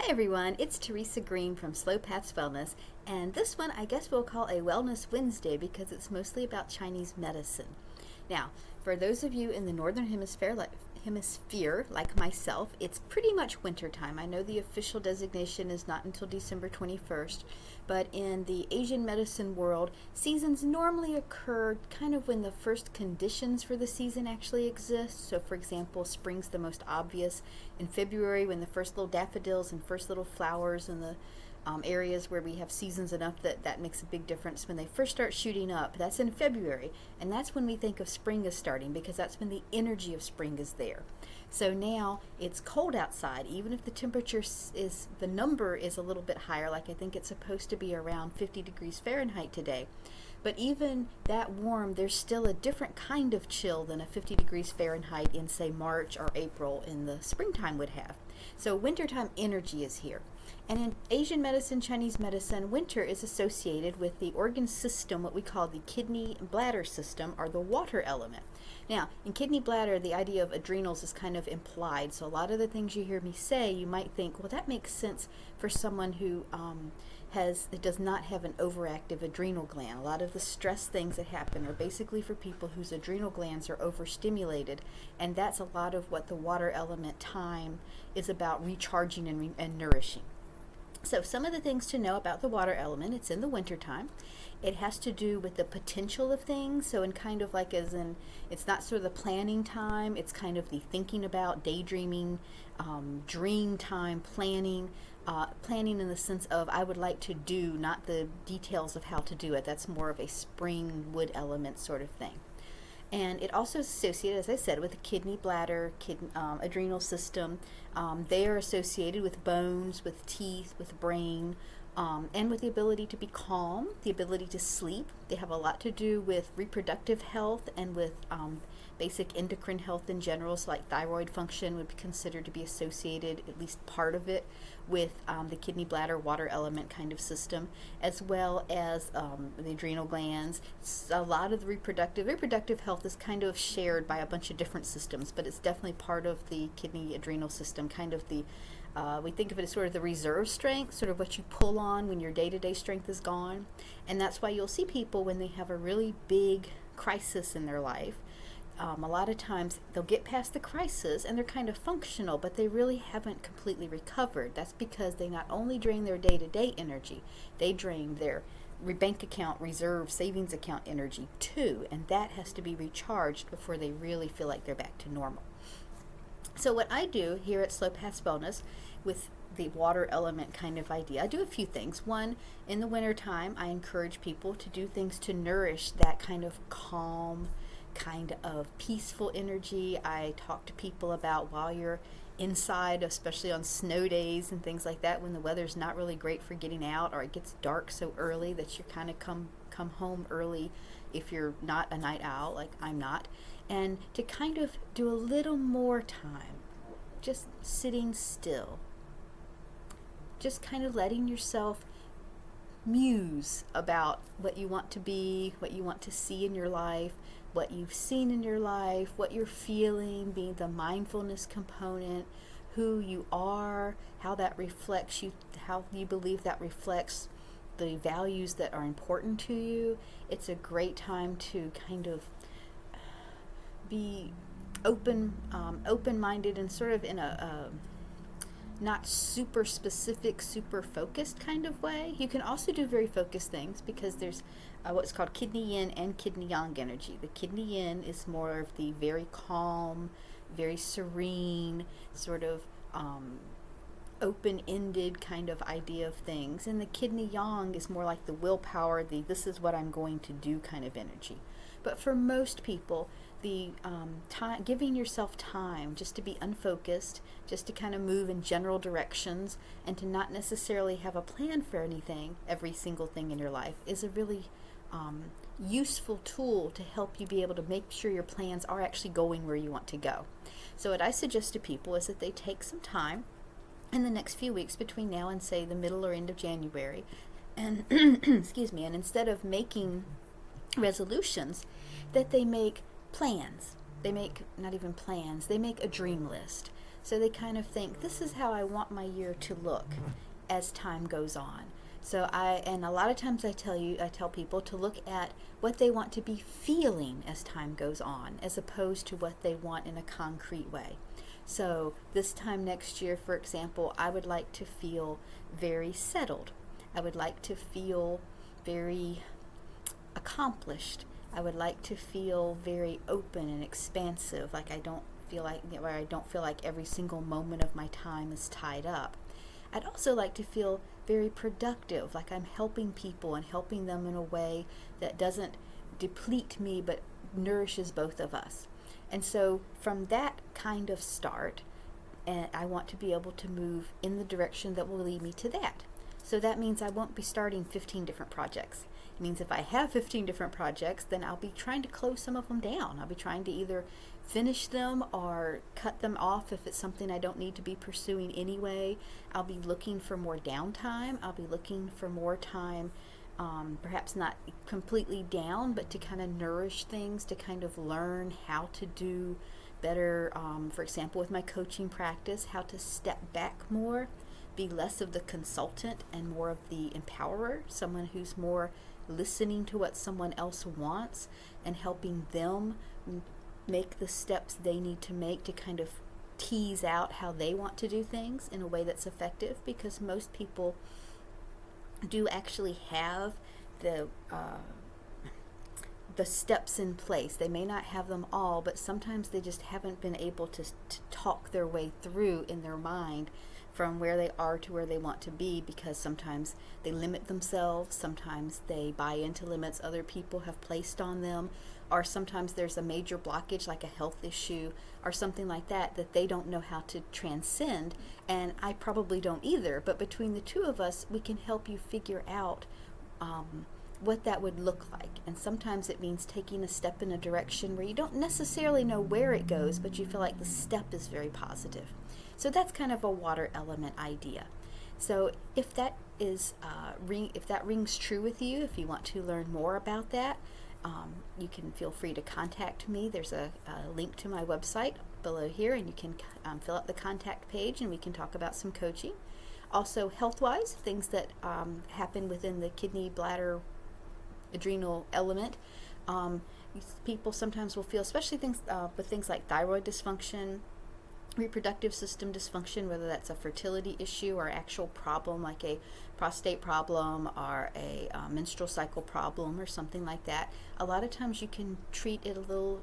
Hi everyone, it's Teresa Green from Slow Paths Wellness, and this one I guess we'll call a Wellness Wednesday because it's mostly about Chinese medicine. Now, for those of you in the Northern Hemisphere, like myself, it's pretty much wintertime. I know the official designation is not until December 21st, but in the Asian medicine world, seasons normally occur kind of when the first conditions for the season actually exist. So for example, spring's the most obvious in February when the first little daffodils and first little flowers in the areas where we have seasons enough that makes a big difference. When they first start shooting up, that's in February, and that's when we think of spring is starting because that's when the energy of spring is there. So now it's cold outside, even if the temperature the number is a little bit higher, like I think it's supposed to be around 50 degrees Fahrenheit today. But even that warm, there's still a different kind of chill than a 50 degrees Fahrenheit in, say, March or April in the springtime would have. So wintertime energy is here. And in Asian medicine, Chinese medicine, winter is associated with the organ system, what we call the kidney and bladder system, or the water element. Now, in kidney bladder, the idea of adrenals is kind of implied. So a lot of the things you hear me say, you might think, well, that makes sense for someone who does not have an overactive adrenal gland. A lot of the stress things that happen are basically for people whose adrenal glands are overstimulated, and that's a lot of what the water element time is about, recharging and nourishing. So some of the things to know about the water element, it's in the wintertime. It has to do with the potential of things. So in kind of like as in, it's not sort of the planning time, it's kind of the thinking about, daydreaming, dream time, planning in the sense of I would like to do, not the details of how to do it. That's more of a spring wood element sort of thing. And it also is associated, as I said, with the kidney, bladder, adrenal system. They are associated with bones, with teeth, with brain, and with the ability to be calm, the ability to sleep. They have a lot to do with reproductive health and with basic endocrine health in general. So like thyroid function would be considered to be associated, at least part of it, with the kidney, bladder, water element kind of system, as well as the adrenal glands. A lot of the reproductive health is kind of shared by a bunch of different systems, but it's definitely part of the kidney adrenal system, kind of the we think of it as sort of the reserve strength, sort of what you pull on when your day-to-day strength is gone. And that's why you'll see people when they have a really big crisis in their life, a lot of times they'll get past the crisis and they're kind of functional, but they really haven't completely recovered. That's because they not only drain their day-to-day energy, they drain their bank account, reserve, savings account energy too, and that has to be recharged before they really feel like they're back to normal. So what I do here at Slow Paths Wellness with the water element kind of idea, I do a few things. One, in the wintertime, I encourage people to do things to nourish that kind of calm, kind of peaceful energy. I talk to people about while you're inside, especially on snow days and things like that, when the weather's not really great for getting out, or it gets dark so early that you kind of come home early if you're not a night owl like I'm not, and to kind of do a little more time just sitting still, just kind of letting yourself muse about what you want to be, what you want to see in your life, what you've seen in your life, what you're feeling, being the mindfulness component, who you are, how that reflects you, how you believe that reflects the values that are important to you. It's a great time to kind of be open-minded and sort of in a not super specific, super focused kind of way. You can also do very focused things because there's what's called kidney yin and kidney yang energy. The kidney yin is more of the very calm, very serene, sort of open-ended kind of idea of things. And the kidney yang is more like the willpower, the this is what I'm going to do kind of energy. But for most people, the giving yourself time just to be unfocused, just to kind of move in general directions, and to not necessarily have a plan for anything, every single thing in your life, is a really useful tool to help you be able to make sure your plans are actually going where you want to go. So what I suggest to people is that they take some time in the next few weeks between now and say the middle or end of January, and excuse me, and instead of making resolutions, that they make plans. They make not even plans, they make a dream list. So they kind of think, this is how I want my year to look as time goes on. So and a lot of times I tell people to look at what they want to be feeling as time goes on, as opposed to what they want in a concrete way. So this time next year, for example, I would like to feel very settled. I would like to feel very accomplished. I would like to feel very open and expansive, like I don't feel like, where I don't feel like every single moment of my time is tied up. I'd also like to feel very productive, like I'm helping people and helping them in a way that doesn't deplete me but nourishes both of us. And so from that kind of start, and I want to be able to move in the direction that will lead me to that. So that means I won't be starting 15 different projects. It means if I have 15 different projects, then I'll be trying to close some of them down. I'll be trying to either finish them or cut them off if it's something I don't need to be pursuing anyway. I'll be looking for more downtime. I'll be looking for more time, perhaps not completely down, but to kind of nourish things, to kind of learn how to do better, for example, with my coaching practice, how to step back more, be less of the consultant and more of the empowerer, someone who's more listening to what someone else wants and helping them make the steps they need to make to kind of tease out how they want to do things in a way that's effective, because most people do actually have the steps in place. They may not have them all, but sometimes they just haven't been able to talk their way through in their mind from where they are to where they want to be, because sometimes they limit themselves, sometimes they buy into limits other people have placed on them, or sometimes there's a major blockage like a health issue or something like that that they don't know how to transcend, and I probably don't either. But between the two of us, we can help you figure out what that would look like. And sometimes it means taking a step in a direction where you don't necessarily know where it goes, but you feel like the step is very positive. So that's kind of a water element idea. So if that is if that rings true with you, if you want to learn more about that, you can feel free to contact me. There's a link to my website below here, and you can fill out the contact page and we can talk about some coaching. Also, health-wise, things that happen within the kidney, bladder, adrenal element. People sometimes will feel, especially with things like thyroid dysfunction, reproductive system dysfunction, whether that's a fertility issue or actual problem like a prostate problem or a menstrual cycle problem or something like that. A lot of times you can treat it a little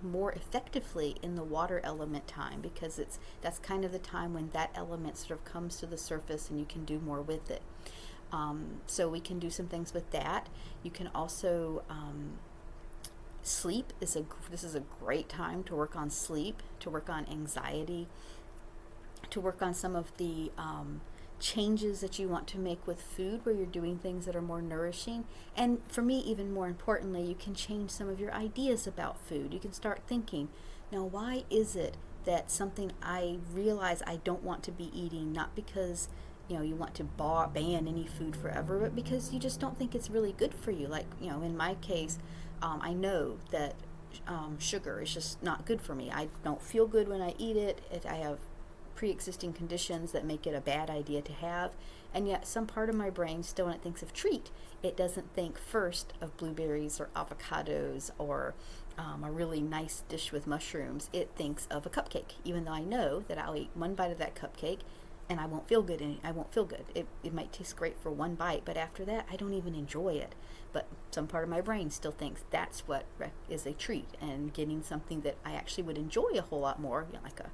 more effectively in the water element time, because that's kind of the time when that element sort of comes to the surface and you can do more with it. So we can do some things with that. You can also sleep this is a great time to work on sleep, to work on anxiety, to work on some of the changes that you want to make with food, where you're doing things that are more nourishing. And for me, even more importantly, you can change some of your ideas about food. You can start thinking, now why is it that something I realize I don't want to be eating, not because you want to ban any food forever, but because you just don't think it's really good for you. Like, in my case, I know that sugar is just not good for me. I don't feel good when I eat it. I have pre-existing conditions that make it a bad idea to have, and yet some part of my brain still, when it thinks of treat, it doesn't think first of blueberries or avocados or a really nice dish with mushrooms. It thinks of a cupcake, even though I know that I'll eat one bite of that cupcake and I won't feel good. It might taste great for one bite, but after that I don't even enjoy it. But some part of my brain still thinks that's what is a treat, and getting something that I actually would enjoy a whole lot more, like a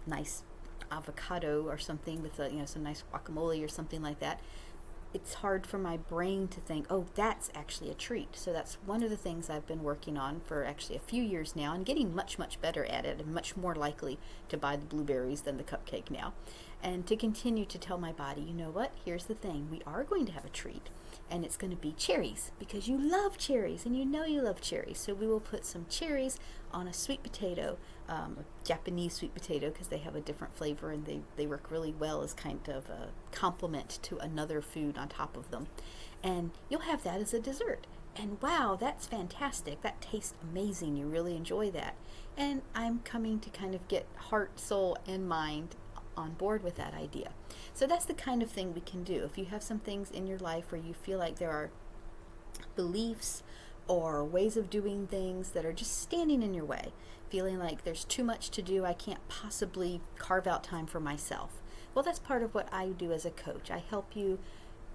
nice avocado or something with some nice guacamole or something like that. It's hard for my brain to think, oh, that's actually a treat. So that's one of the things I've been working on for actually a few years now, and getting much, much better at it, and much more likely to buy the blueberries than the cupcake now. And to continue to tell my body, you know what, here's the thing, we are going to have a treat, and it's going to be cherries, because you love cherries, and you love cherries. So we will put some cherries on a sweet potato, a Japanese sweet potato, because they have a different flavor, and they work really well as kind of a complement to another food on top of them. And you'll have that as a dessert. And wow, that's fantastic. That tastes amazing. You really enjoy that. And I'm coming to kind of get heart, soul, and mind on board with that idea. So that's the kind of thing we can do. If you have some things in your life where you feel like there are beliefs or ways of doing things that are just standing in your way, feeling like there's too much to do, I can't possibly carve out time for myself. Well, that's part of what I do as a coach. I help you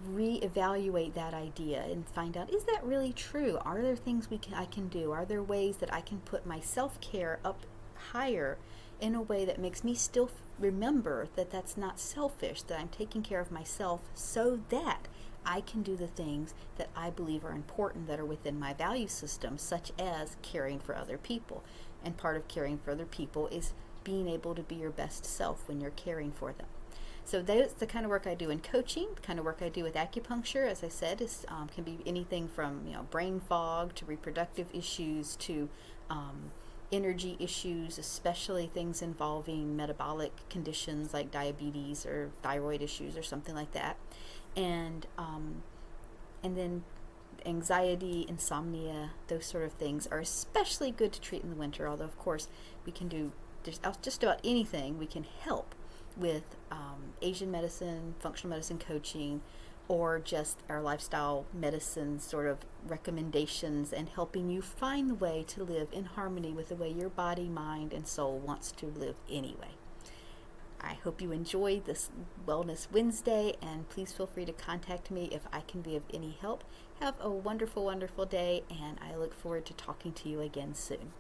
reevaluate that idea and find out, is that really true? Are there things I can do? Are there ways that I can put my self-care up higher in a way that makes me still remember that that's not selfish, that I'm taking care of myself so that I can do the things that I believe are important, that are within my value system, such as caring for other people. And part of caring for other people is being able to be your best self when you're caring for them. So that's the kind of work I do in coaching. The kind of work I do with acupuncture, as I said, is can be anything from brain fog to reproductive issues to energy issues, especially things involving metabolic conditions like diabetes or thyroid issues or something like that, and then anxiety, insomnia, those sort of things are especially good to treat in the winter. Although of course we can do just about anything. We can help with Asian medicine, functional medicine coaching, or just our lifestyle medicine sort of recommendations, and helping you find the way to live in harmony with the way your body, mind, and soul wants to live anyway. I hope you enjoyed this Wellness Wednesday, and please feel free to contact me if I can be of any help. Have a wonderful, wonderful day, and I look forward to talking to you again soon.